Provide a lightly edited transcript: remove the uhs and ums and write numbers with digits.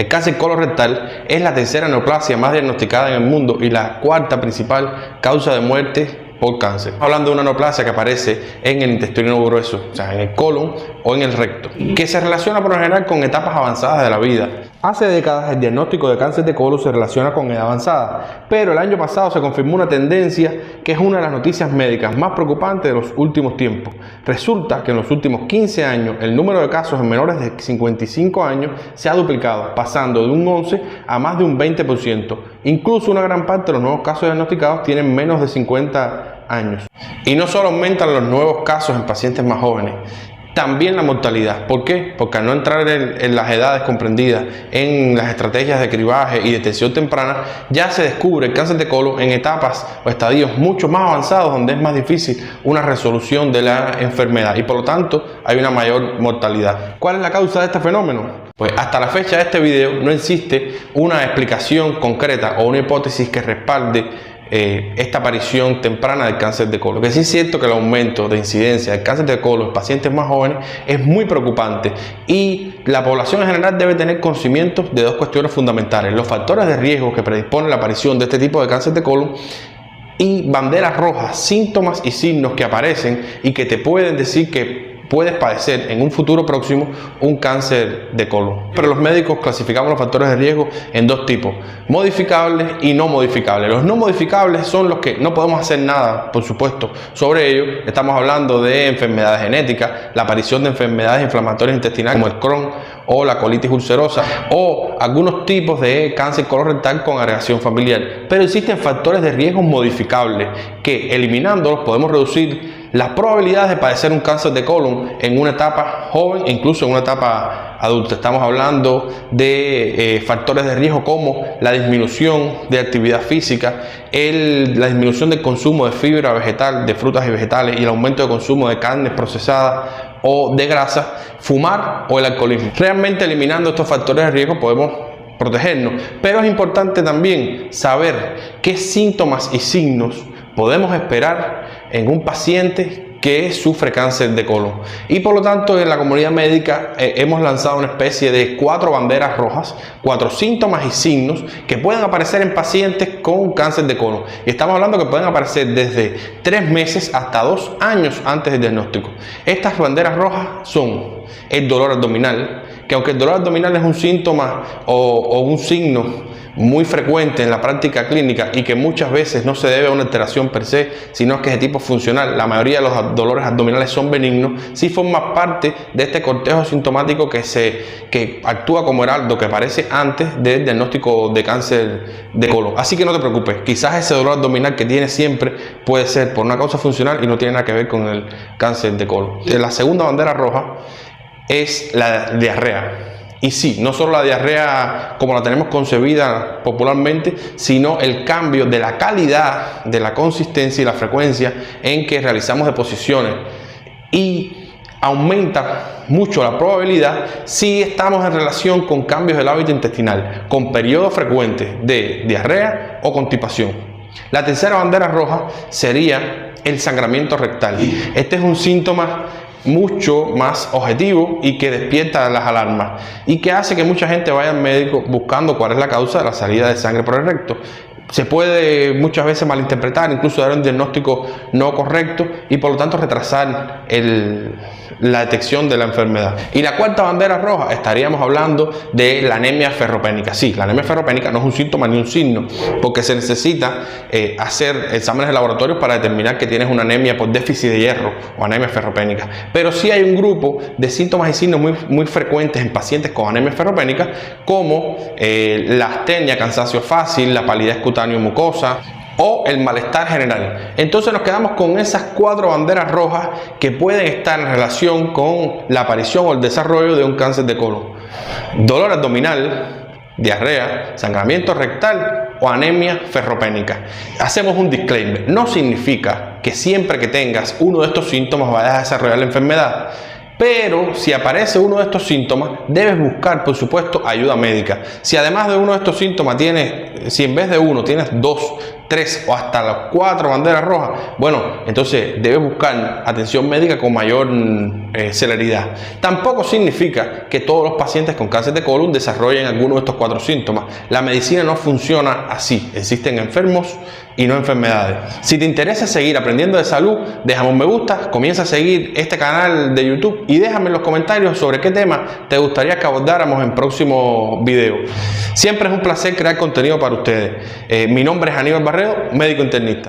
El cáncer colorectal es la tercera neoplasia más diagnosticada en el mundo y la cuarta principal causa de muerte por cáncer. Hablando de una neoplasia que aparece en el intestino grueso, o sea, en el colon o en el recto, que se relaciona por lo general con etapas avanzadas de la vida. Hace décadas el diagnóstico de cáncer de colon se relaciona con edad avanzada, pero el año pasado se confirmó una tendencia que es una de las noticias médicas más preocupantes de los últimos tiempos. Resulta que en los últimos 15 años el número de casos en menores de 55 años se ha duplicado, pasando de un 11 a más de un 20%. Incluso una gran parte de los nuevos casos diagnosticados tienen menos de 50 años. Y no solo aumentan los nuevos casos en pacientes más jóvenes, también la mortalidad. ¿Por qué? Porque al no entrar en las edades comprendidas en las estrategias de cribaje y detección temprana, ya se descubre el cáncer de colon en etapas o estadios mucho más avanzados, donde es más difícil una resolución de la enfermedad y por lo tanto hay una mayor mortalidad. ¿Cuál es la causa de este fenómeno? Pues hasta la fecha de este video no existe una explicación concreta o una hipótesis que respalde esta aparición temprana del cáncer de colon. Lo que sí es cierto que el aumento de incidencia del cáncer de colon en pacientes más jóvenes es muy preocupante y la población en general debe tener conocimiento de dos cuestiones fundamentales: los factores de riesgo que predisponen la aparición de este tipo de cáncer de colon y banderas rojas, síntomas y signos que aparecen y que te pueden decir que puedes padecer en un futuro próximo un cáncer de colon. Pero los médicos clasificamos los factores de riesgo en dos tipos: modificables y no modificables. Los no modificables son los que no podemos hacer nada, por supuesto, sobre ellos. Estamos hablando de enfermedades genéticas, la aparición de enfermedades inflamatorias intestinales como el Crohn o la colitis ulcerosa o algunos tipos de cáncer colorectal con agregación familiar. Pero existen factores de riesgo modificables que, eliminándolos, podemos reducir las probabilidades de padecer un cáncer de colon en una etapa joven e incluso en una etapa adulta. Estamos hablando de factores de riesgo como la disminución de actividad física, la disminución del consumo de fibra vegetal, de frutas y vegetales y el aumento de consumo de carnes procesadas o de grasa, fumar o el alcoholismo. Realmente eliminando estos factores de riesgo podemos protegernos, pero es importante también saber qué síntomas y signos podemos esperar en un paciente que sufre cáncer de colon. Y por lo tanto, en la comunidad médica hemos lanzado una especie de 4 banderas rojas, 4 síntomas y signos que pueden aparecer en pacientes con cáncer de colon. Y estamos hablando que pueden aparecer desde 3 meses hasta 2 años antes del diagnóstico. Estas banderas rojas son el dolor abdominal, que aunque el dolor abdominal es un síntoma o un signo muy frecuente en la práctica clínica y que muchas veces no se debe a una alteración per se, sino es que es de tipo funcional, la mayoría de los dolores abdominales son benignos, sí forma parte de este cortejo sintomático que actúa como heraldo, que aparece antes del diagnóstico de cáncer de colon. Así que no te preocupes, quizás ese dolor abdominal que tienes siempre puede ser por una causa funcional y no tiene nada que ver con el cáncer de colon. La segunda bandera roja es la diarrea. Y sí, no solo la diarrea como la tenemos concebida popularmente, sino el cambio de la calidad, de la consistencia y la frecuencia en que realizamos deposiciones. Y aumenta mucho la probabilidad si estamos en relación con cambios del hábito intestinal, con periodos frecuentes de diarrea o constipación. La tercera bandera roja sería el sangramiento rectal. Este es un síntoma mucho más objetivo y que despierta las alarmas y que hace que mucha gente vaya al médico buscando cuál es la causa de la salida de sangre por el recto. Se puede muchas veces malinterpretar, incluso dar un diagnóstico no correcto y por lo tanto retrasar la detección de la enfermedad. Y la cuarta bandera roja, estaríamos hablando de la anemia ferropénica. Sí, la anemia ferropénica no es un síntoma ni un signo, porque se necesita hacer exámenes de laboratorio para determinar que tienes una anemia por déficit de hierro o anemia ferropénica. Pero sí hay un grupo de síntomas y signos muy frecuentes en pacientes con anemia ferropénica, como la astenia, cansancio fácil, la palidez cutánea mucosa o el malestar general. Entonces nos quedamos con esas 4 banderas rojas que pueden estar en relación con la aparición o el desarrollo de un cáncer de colon: dolor abdominal, diarrea, sangramiento rectal o anemia ferropénica. Hacemos un disclaimer: no significa que siempre que tengas uno de estos síntomas vayas a desarrollar la enfermedad. Pero si aparece uno de estos síntomas, debes buscar, por supuesto, ayuda médica. Si además de uno de estos síntomas si en vez de uno tienes 2 3 o hasta las 4 banderas rojas, bueno, entonces debes buscar atención médica con mayor celeridad. Tampoco significa que todos los pacientes con cáncer de colon desarrollen alguno de estos 4 síntomas. La medicina no funciona así. Existen enfermos y no enfermedades. Si te interesa seguir aprendiendo de salud, déjame un me gusta, comienza a seguir este canal de YouTube y déjame en los comentarios sobre qué tema te gustaría que abordáramos en próximos videos. Siempre es un placer crear contenido para ustedes. Mi nombre es Aníbal Barredo, médico internista.